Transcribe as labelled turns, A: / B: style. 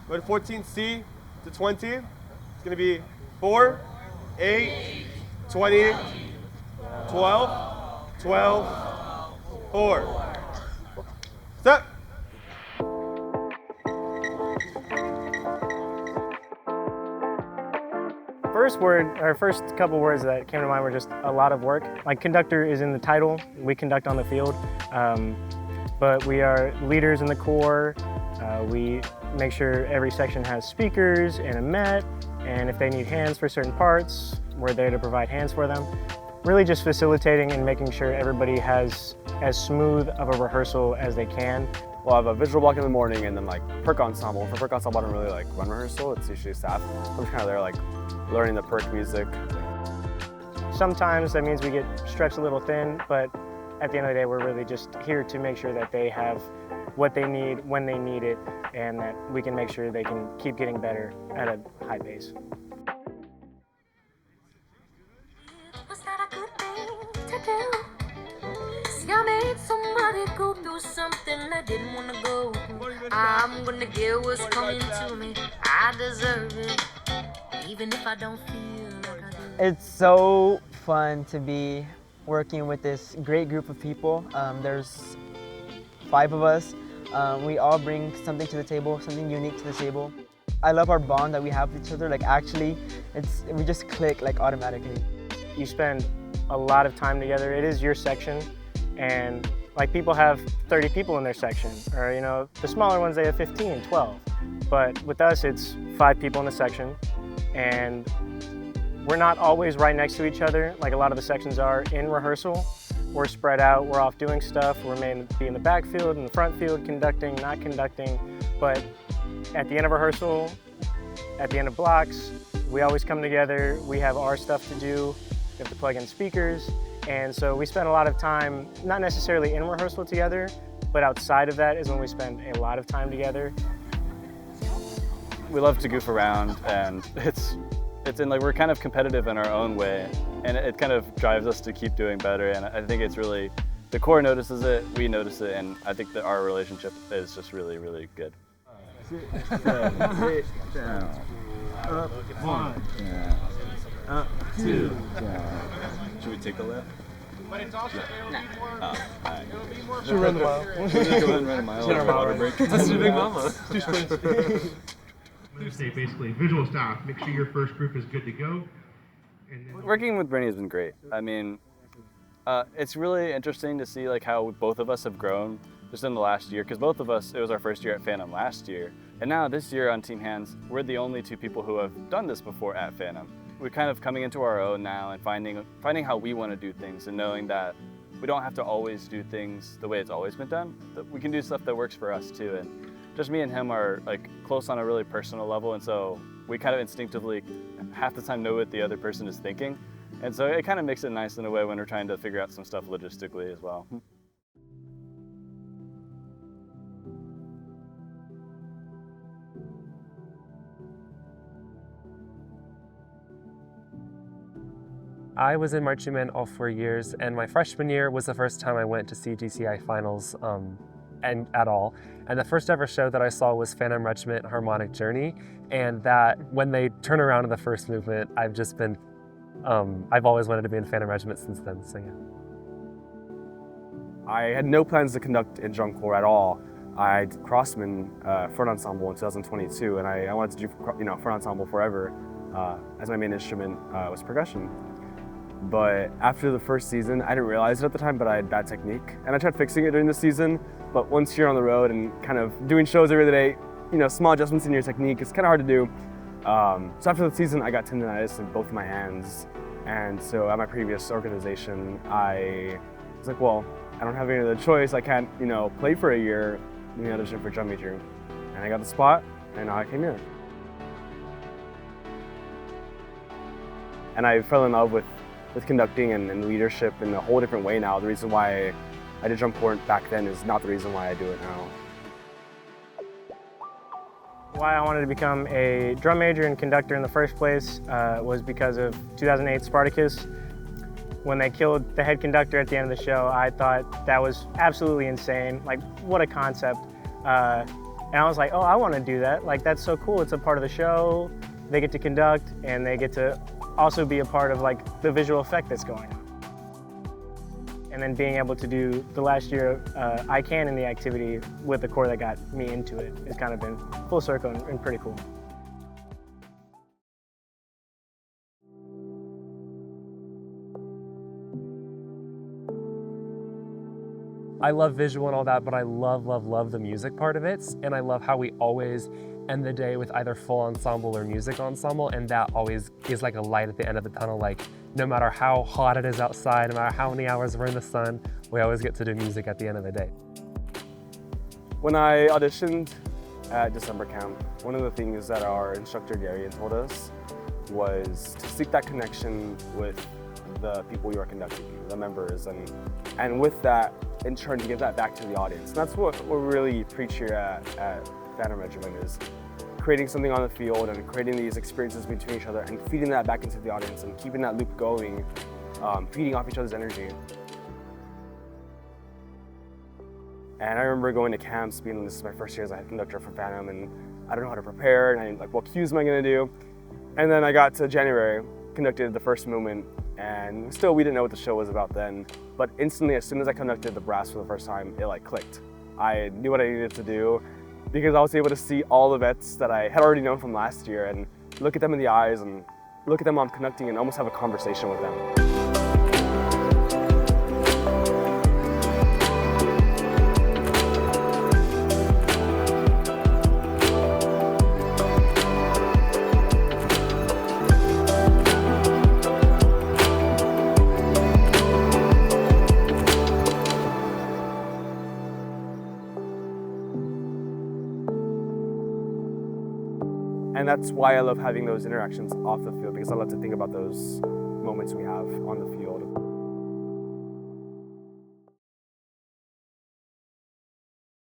A: Go to 14C to 20. It's going to be 4, 8, 20, 12, 12, 4. Step.
B: First couple words that came to mind were just a lot of work. Like conductor is in the title, we conduct on the field, but we are leaders in the Corps. We make sure every section has speakers and a Met, and if they need hands for certain parts, we're there to provide hands for them. Really just facilitating and making sure everybody has as smooth of a rehearsal as they can.
C: We'll have a visual block in the morning and then like perk ensemble. For perk ensemble, I don't really like run rehearsal, it's usually staff. I'm just kind of there like learning the perk music.
B: Sometimes that means we get stretched a little thin, but at the end of the day, we're really just here to make sure that they have what they need when they need it, and that we can make sure they can keep getting better at a high pace.
D: Was that a good thing to do? See, I made somebody go through something I didn't want to go through. I'm gonna get what's coming to me. I deserve it, even if I don't feel like I do.
E: It's so fun to be working with this great group of people. There's 5 of us. We all bring something to the table, something unique to the table. I love our bond that we have with each other. Like actually, we just click like automatically.
B: You spend a lot of time together. It is your section, and like people have 30 people in their section, or you know, the smaller ones they have 15, 12. But with us, it's 5 people in a section, and we're not always right next to each other like a lot of the sections are in rehearsal. We're spread out, we're off doing stuff, we're made to be in the backfield, in the front field, conducting, not conducting. But at the end of rehearsal, at the end of blocks, we always come together, we have our stuff to do, we have to plug in speakers, and so we spend a lot of time, not necessarily in rehearsal together, but outside of that is when we spend a lot of time together.
C: We love to goof around, and it's in like we're kind of competitive in our own way, and it kind of drives us to keep doing better. And I think it's really, the Corps notices it, we notice it, and I think that our relationship is just really, really good.
F: Sit down. Up 1. Down. Up 2. Down.
C: Should we take a lap?
G: But it's also it'll be more.
E: Should we run the mile?
C: Go ahead and run a mile on a water break.
E: That's a big mama.
G: I'm going to say basically visual staff, make sure your first group is good to go. And then
C: Working with Brittany has been great. I mean, it's really interesting to see like how both of us have grown just in the last year, because both of us, it was our first year at Phantom last year. And now this year on Team Hands, we're the only 2 people who have done this before at Phantom. We're kind of coming into our own now and finding how we want to do things, and knowing that we don't have to always do things the way it's always been done, that we can do stuff that works for us too. And just me and him are like close on a really personal level, and so we kind of instinctively half the time know what the other person is thinking. And so it kind of makes it nice in a way when we're trying to figure out some stuff logistically as well.
H: I was in marching all 4 years, and my freshman year was the first time I went to see GCI finals and at all. And the first ever show that I saw was Phantom Regiment Harmonic Journey, and that when they turn around in the first movement, I've just been, I've always wanted to be in Phantom Regiment since then, so yeah.
C: I had no plans to conduct in Drum Corps at all. I did Crossman front ensemble in 2022, and I wanted to do front ensemble forever, as my main instrument was percussion. But after the first season, I didn't realize it at the time, but I had bad technique, and I tried fixing it during the season. But once you're on the road and kind of doing shows every day, small adjustments in your technique, it's kind of hard to do. So after the season, I got tendonitis in both my hands, and so at my previous organization, I was like, well, I don't have any other choice. I can't, play for a year. Let me audition for drum major, and I got the spot, and now I came here. And I fell in love with conducting and leadership in a whole different way now. The reason why I did drum corps back then is not the reason why I do it now.
B: Why I wanted to become a drum major and conductor in the first place was because of 2008 Spartacus. When they killed the head conductor at the end of the show, I thought that was absolutely insane. Like, what a concept. And I was like, oh, I want to do that. Like, that's so cool. It's a part of the show. They get to conduct, and they get to also be a part of like the visual effect that's going on. And then being able to do the last year I Can in the activity with the corps that got me into it has kind of been full circle and pretty cool.
H: I love visual and all that, but I love the music part of it. And I love how we always end the day with either full ensemble or music ensemble, and that always is like a light at the end of the tunnel. Like, no matter how hot it is outside, no matter how many hours we're in the sun, we always get to do music at the end of the day.
C: When I auditioned at December camp, one of the things that our instructor Darian told us was to seek that connection with the people you are conducting, the members, and with that, in turn, to give that back to the audience. And that's what we really preach here at Phantom Regiment, is creating something on the field and creating these experiences between each other and feeding that back into the audience and keeping that loop going, feeding off each other's energy. And I remember going to camps, being this is my first year as a head conductor for Phantom, and I don't know how to prepare, and I'm like, what cues am I gonna do? And then I got to January, conducted the first movement, and still we didn't know what the show was about then, but instantly, as soon as I conducted the brass for the first time, it like clicked. I knew what I needed to do because I was able to see all the vets that I had already known from last year and look at them in the eyes and look at them while I'm conducting and almost have a conversation with them. And that's why I love having those interactions off the field, because I love to think about those moments we have on the field.